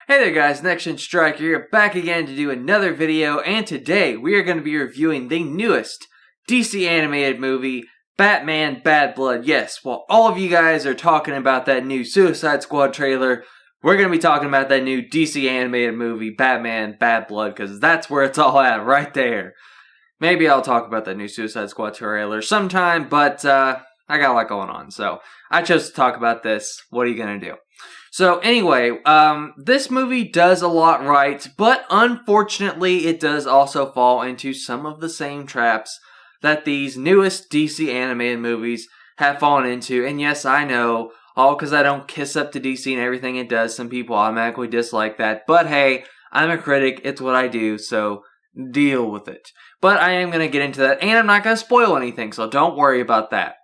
Hey there guys, Next Gen Striker here, back again to do another video, and today we are going to be reviewing the newest DC animated movie, Batman Bad Blood. Yes, while all of you guys are talking about that new Suicide Squad trailer, we're going to be talking about that new DC animated movie, Batman Bad Blood, because that's where it's all at, right there. Maybe I'll talk about that new Suicide Squad trailer sometime, but I got a lot going on, so I chose to talk about this. What are you going to do? So anyway, this movie does a lot right, but unfortunately it does also fall into some of the same traps that these newest DC animated movies have fallen into. And yes, I know, all because I don't kiss up to DC and everything it does, some people automatically dislike that. But hey, I'm a critic, it's what I do, so deal with it. But I am going to get into that, and I'm not going to spoil anything, so don't worry about that.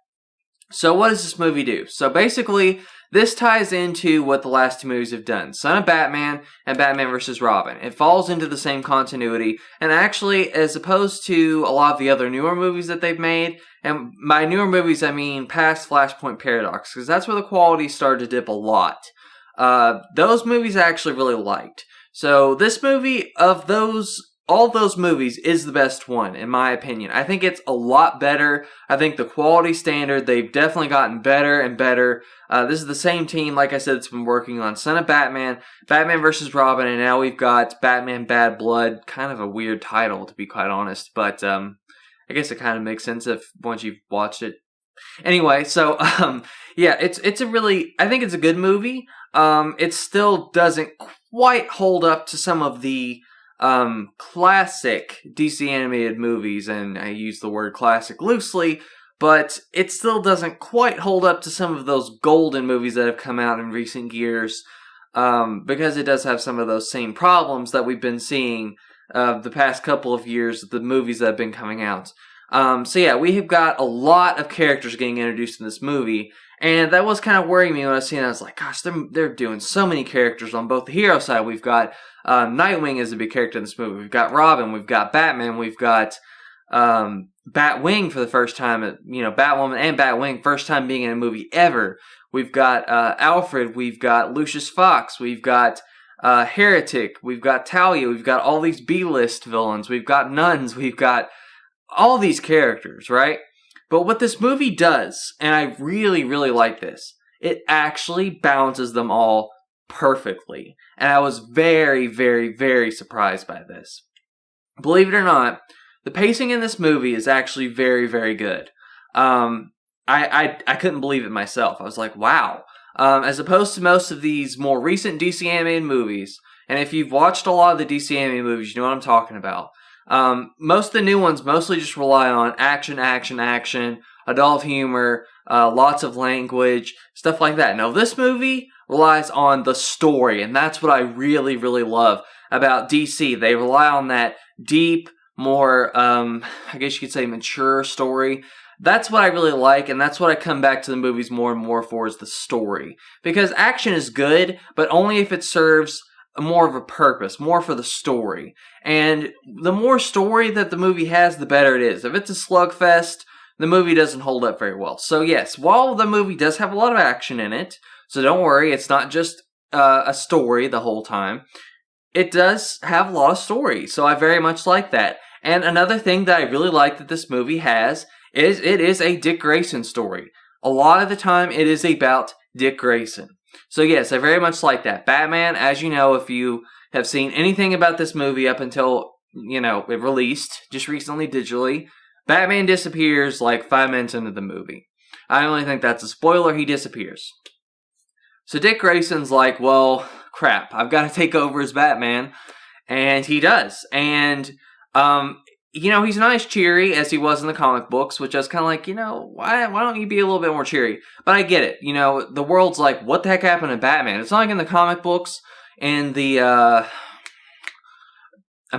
So what does this movie do? So basically, this ties into what the last two movies have done. Son of Batman and Batman vs. Robin. It falls into the same continuity. And actually, as opposed to a lot of the other newer movies that they've made, and by newer movies I mean past Flashpoint Paradox, because that's where the quality started to dip a lot. Those movies I actually really liked. So this movie, of all those movies, is the best one, in my opinion. I think it's a lot better. I think the quality standard, they've definitely gotten better and better. This is the same team, like I said, that's been working on Son of Batman, Batman vs. Robin, and now we've got Batman Bad Blood. Kind of a weird title, to be quite honest, but I guess it kind of makes sense once you've watched it. Anyway, so yeah, it's a really, I think it's a good movie. It still doesn't quite hold up to some of the classic DC animated movies, and I use the word classic loosely, but it still doesn't quite hold up to some of those golden movies that have come out in recent years, because it does have some of those same problems that we've been seeing the past couple of years, the movies that have been coming out. So yeah, we have got a lot of characters getting introduced in this movie, and that was kind of worrying me when I was seeing it. I was like, gosh, they're doing so many characters on both the hero side. We've got Nightwing is a big character in this movie. We've got Robin, we've got Batman, we've got Batwing for the first time, Batwoman and Batwing, first time being in a movie ever. We've got Alfred, we've got Lucius Fox, we've got Heretic, we've got Talia, we've got all these B-list villains, we've got nuns, we've got all these characters, right? But what this movie does, and I really, really like this, it actually balances them all perfectly. And I was very, very, very surprised by this. Believe it or not, the pacing in this movie is actually very, very good. I couldn't believe it myself. I was like, wow. As opposed to most of these more recent DC animated movies, and if you've watched a lot of the DC animated movies, you know what I'm talking about. Most of the new ones mostly just rely on action, action, action, adult humor, lots of language, stuff like that. Now, this movie relies on the story, and that's what I really, really love about DC. They rely on that deep, more, I guess you could say mature story. That's what I really like, and that's what I come back to the movies more and more for, is the story. Because action is good, but only if it serves more of a purpose, more for the story. And the more story that the movie has, the better it is. If it's a slugfest, the movie doesn't hold up very well. So yes, while the movie does have a lot of action in it, so don't worry, it's not just a story the whole time, it does have a lot of story, so I very much like that. And another thing that I really like that this movie has is it is a Dick Grayson story. A lot of the time, it is about Dick Grayson. So yes, I very much like that. Batman, as you know, if you have seen anything about this movie up until, it released just recently digitally, Batman disappears like 5 minutes into the movie. I only think that's a spoiler, he disappears. So Dick Grayson's like, well, crap, I've got to take over as Batman, and he does. And, he's nice, cheery, as he was in the comic books, which I was kind of like, why don't you be a little bit more cheery? But I get it. The world's like, what the heck happened to Batman? It's not like in the comic books, and I'm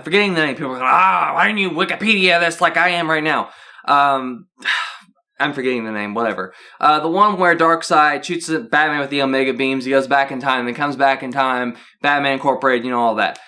forgetting the name. People are like, why didn't you Wikipedia this like I am right now? I'm forgetting the name, whatever. The one where Darkseid shoots at Batman with the Omega beams, he goes back in time, then comes back in time, Batman Incorporated, all that.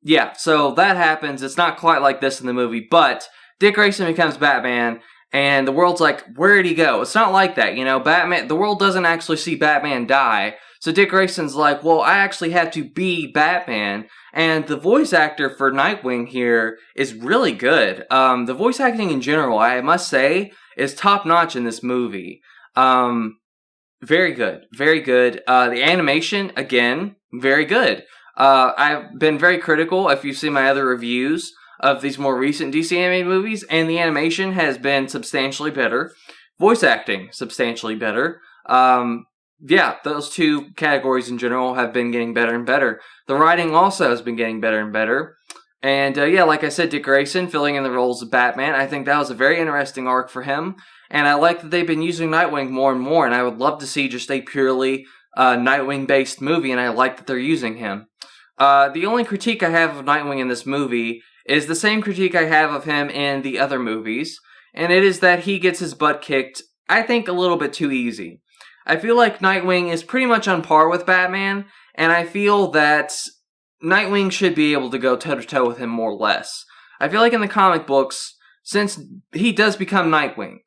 Yeah, so that happens. It's not quite like this in the movie, but Dick Grayson becomes Batman, and the world's like, where did he go? It's not like that, Batman, the world doesn't actually see Batman die, So Dick Grayson's like, well, I actually have to be Batman. And the voice actor for Nightwing here is really good. The voice acting in general, I must say, is top notch in this movie. Very good. Very good. The animation, again, very good. I've been very critical, if you see my other reviews, of these more recent DC animated movies, and the animation has been substantially better. Voice acting, substantially better. Yeah, those two categories in general have been getting better and better. The writing also has been getting better and better. And yeah, like I said, Dick Grayson filling in the roles of Batman, I think that was a very interesting arc for him. And I like that they've been using Nightwing more and more, and I would love to see just a purely Nightwing-based movie, and I like that they're using him. The only critique I have of Nightwing in this movie is the same critique I have of him in the other movies, and it is that he gets his butt kicked, I think, a little bit too easy. I feel like Nightwing is pretty much on par with Batman, and I feel that Nightwing should be able to go toe-to-toe with him more or less. I feel like in the comic books, since he does become Nightwing,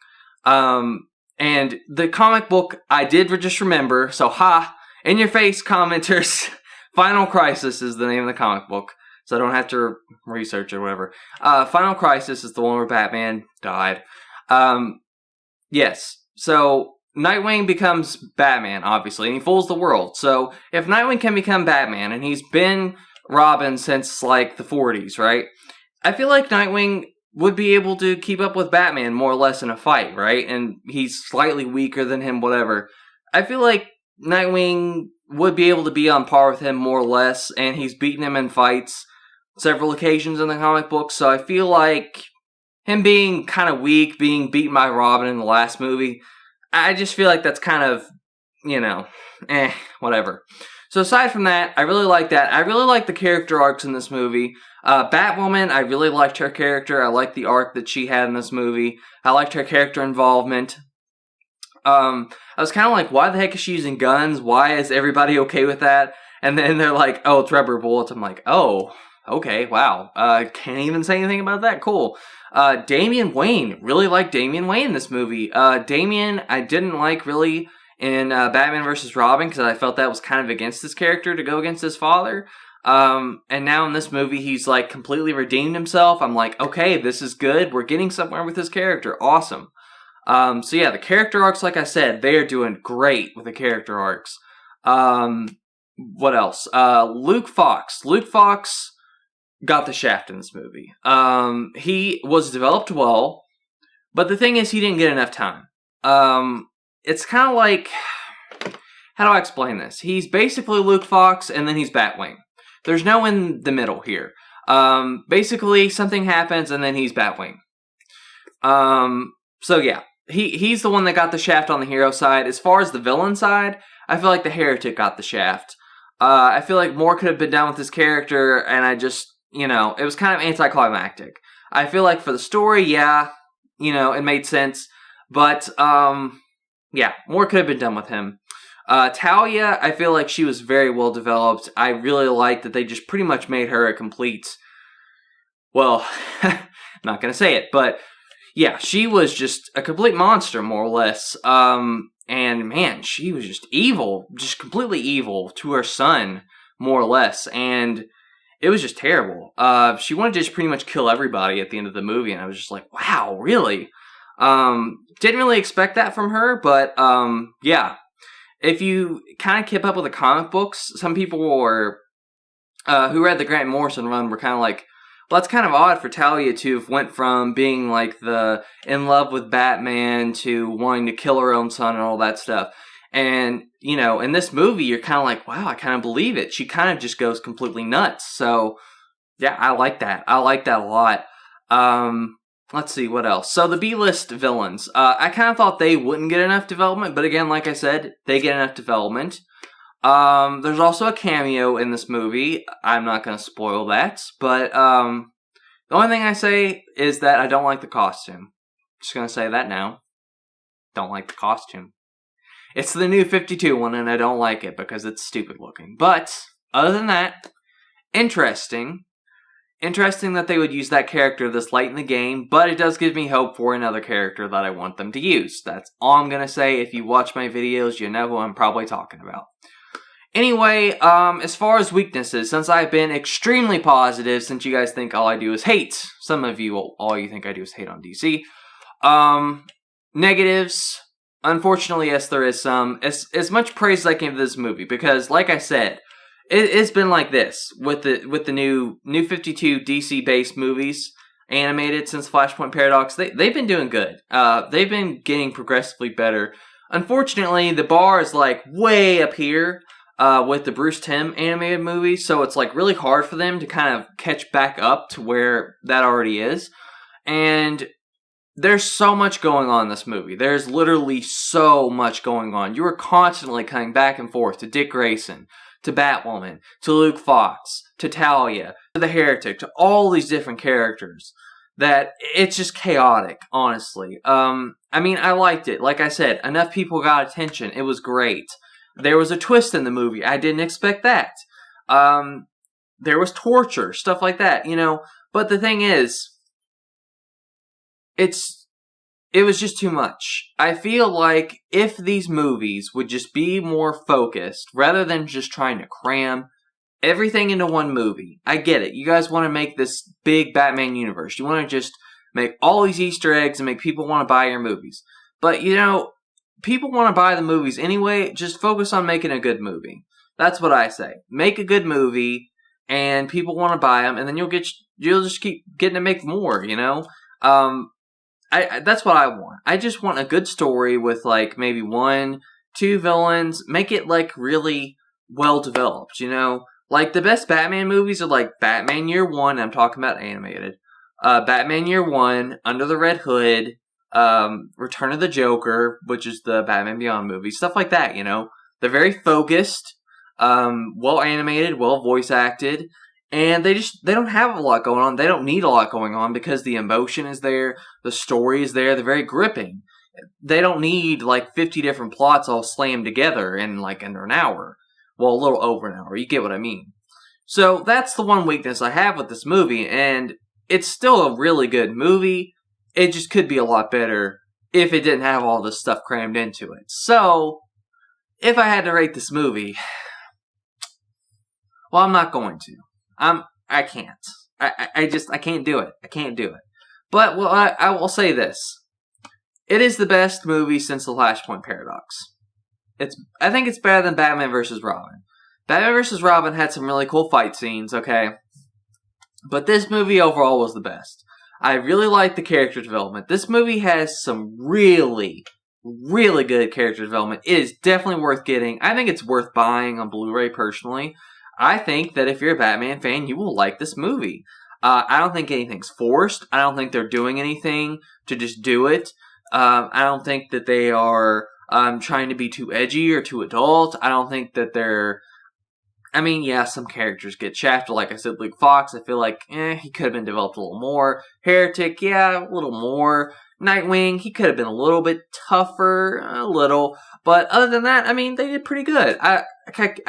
and the comic book I did just remember, so in your face, commenters, Final Crisis is the name of the comic book, so I don't have to research it or whatever. Final Crisis is the one where Batman died. Yes, so Nightwing becomes Batman, obviously, and he fools the world. So if Nightwing can become Batman, and he's been Robin since, like, the 40s, right? I feel like Nightwing would be able to keep up with Batman more or less in a fight, right? And he's slightly weaker than him, whatever. I feel like Nightwing would be able to be on par with him more or less, and he's beaten him in fights several occasions in the comic book, so I feel like him being kind of weak, being beaten by Robin in the last movie, I just feel like that's kind of, whatever. So aside from that, I really like that. I really like the character arcs in this movie. Batwoman, I really liked her character. I liked the arc that she had in this movie. I liked her character involvement. I was kind of like, why the heck is she using guns? Why is everybody okay with that? And then they're like, oh, it's rubber bullets. I'm like, oh, okay, wow. Can't even say anything about that. Cool. Damian Wayne. Really liked Damian Wayne in this movie. Damian, I didn't like really in Batman vs. Robin because I felt that was kind of against his character to go against his father. And now in this movie, he's like completely redeemed himself. I'm like, okay, this is good. We're getting somewhere with his character. Awesome. So yeah, the character arcs, like I said, they are doing great with the character arcs. What else? Luke Fox. Luke Fox got the shaft in this movie. He was developed well, but the thing is, he didn't get enough time. It's kind of like, how do I explain this? He's basically Luke Fox, and then he's Batwing. There's no in the middle here. Basically, something happens, and then he's Batwing. So yeah, he's the one that got the shaft on the hero side. As far as the villain side, I feel like the Heretic got the shaft. I feel like more could have been done with his character, and I just, it was kind of anticlimactic. I feel like for the story, yeah, it made sense, but, yeah, more could have been done with him. Talia, I feel like she was very well developed. I really like that they just pretty much made her a complete, well, I'm not going to say it, but yeah, she was just a complete monster, more or less. And man, she was just evil, just completely evil to her son, more or less. And it was just terrible. She wanted to just pretty much kill everybody at the end of the movie. And I was just like, wow, really? Didn't really expect that from her, but yeah. If you kind of keep up with the comic books, some people were, who read the Grant Morrison run were kind of like, well, that's kind of odd for Talia to have went from being like the in love with Batman to wanting to kill her own son and all that stuff. And, in this movie, you're kind of like, wow, I kind of believe it. She kind of just goes completely nuts. So, yeah, I like that. I like that a lot. Let's see, what else? So, the B-list villains. I kind of thought they wouldn't get enough development, but again, like I said, they get enough development. There's also a cameo in this movie. I'm not going to spoil that, but the only thing I say is that I don't like the costume. Just going to say that now. Don't like the costume. It's the new 52 one, and I don't like it because it's stupid looking. But, other than that, interesting. Interesting that they would use that character this late in the game, but it does give me hope for another character that I want them to use. That's all I'm going to say. If you watch my videos, you know who I'm probably talking about. Anyway, as far as weaknesses, since I've been extremely positive, since you guys think all I do is hate, some of you, all you think I do is hate on DC. Negatives, unfortunately, yes, there is some. As much praise as I can give this movie, because, like I said, it's been like this with the new 52 DC-based movies, animated since Flashpoint Paradox. They've been doing good. They've been getting progressively better. Unfortunately, the bar is like way up here. With the Bruce Timm animated movie, so it's like really hard for them to kind of catch back up to where that already is. And there's so much going on in this movie. There's literally so much going on. You are constantly coming back and forth to Dick Grayson, to Batwoman, to Luke Fox, to Talia, to the Heretic, to all these different characters. That it's just chaotic, honestly. I mean, I liked it. Like I said, enough people got attention. It was great. There was a twist in the movie. I didn't expect that. There was torture, stuff like that, you know. But the thing is, it was just too much. I feel like if these movies would just be more focused, rather than just trying to cram everything into one movie. I get it. You guys want to make this big Batman universe. You want to just make all these Easter eggs and make people want to buy your movies. But, you know, people want to buy the movies anyway. Just focus on making a good movie. That's what I say. Make a good movie, and people want to buy them, and then you'll just keep getting to make more. You know, that's what I want. I just want a good story with like maybe 1, 2 villains. Make it like really well developed. You know, like the best Batman movies are like Batman Year One. I'm talking about animated. Batman Year One, Under the Red Hood. Return of the Joker, which is the Batman Beyond movie, stuff like that, you know. They're very focused, well animated, well voice acted, and they don't have a lot going on. They don't need a lot going on because the emotion is there, the story is there, they're very gripping. They don't need like 50 different plots all slammed together in like under an hour. Well, a little over an hour, you get what I mean. So that's the one weakness I have with this movie, and it's still a really good movie. It just could be a lot better if it didn't have all this stuff crammed into it. So, if I had to rate this movie, well, I'm not going to. I can't. I can't do it. I can't do it. But, well, I will say this. It is the best movie since the Flashpoint Paradox. I think it's better than Batman vs. Robin. Batman vs. Robin had some really cool fight scenes, okay? But this movie overall was the best. I really like the character development. This movie has some really, really good character development. It is definitely worth getting. I think it's worth buying on Blu-ray personally. I think that if you're a Batman fan, you will like this movie. I don't think anything's forced. I don't think they're doing anything to just do it. I don't think that they are trying to be too edgy or too adult. I don't think that they're... I mean, yeah, some characters get shafted. Like I said, Luke Fox, I feel like, he could have been developed a little more. Heretic, yeah, a little more. Nightwing, he could have been a little bit tougher, a little. But other than that, I mean, they did pretty good. I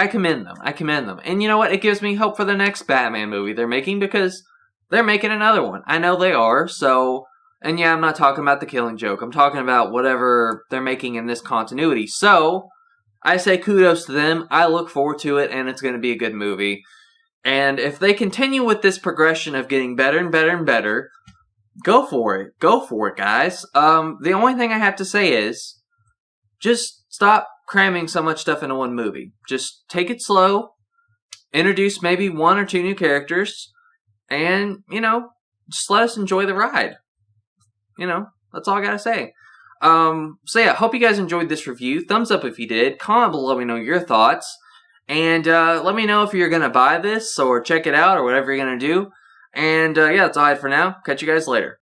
commend them. I commend them. And you know what? It gives me hope for the next Batman movie they're making, because they're making another one. I know they are, so... And yeah, I'm not talking about The Killing Joke. I'm talking about whatever they're making in this continuity. So... I say kudos to them. I look forward to it, and it's going to be a good movie. And if they continue with this progression of getting better and better and better, go for it. Go for it, guys. The only thing I have to say is, just stop cramming so much stuff into one movie. Just take it slow, introduce maybe 1 or 2 new characters, and, you know, just let us enjoy the ride. You know, that's all I gotta say. So yeah, hope you guys enjoyed this review. Thumbs up if you did. Comment below, let me know your thoughts. And, let me know if you're gonna buy this, or check it out, or whatever you're gonna do. And, yeah, that's all I had for now. Catch you guys later.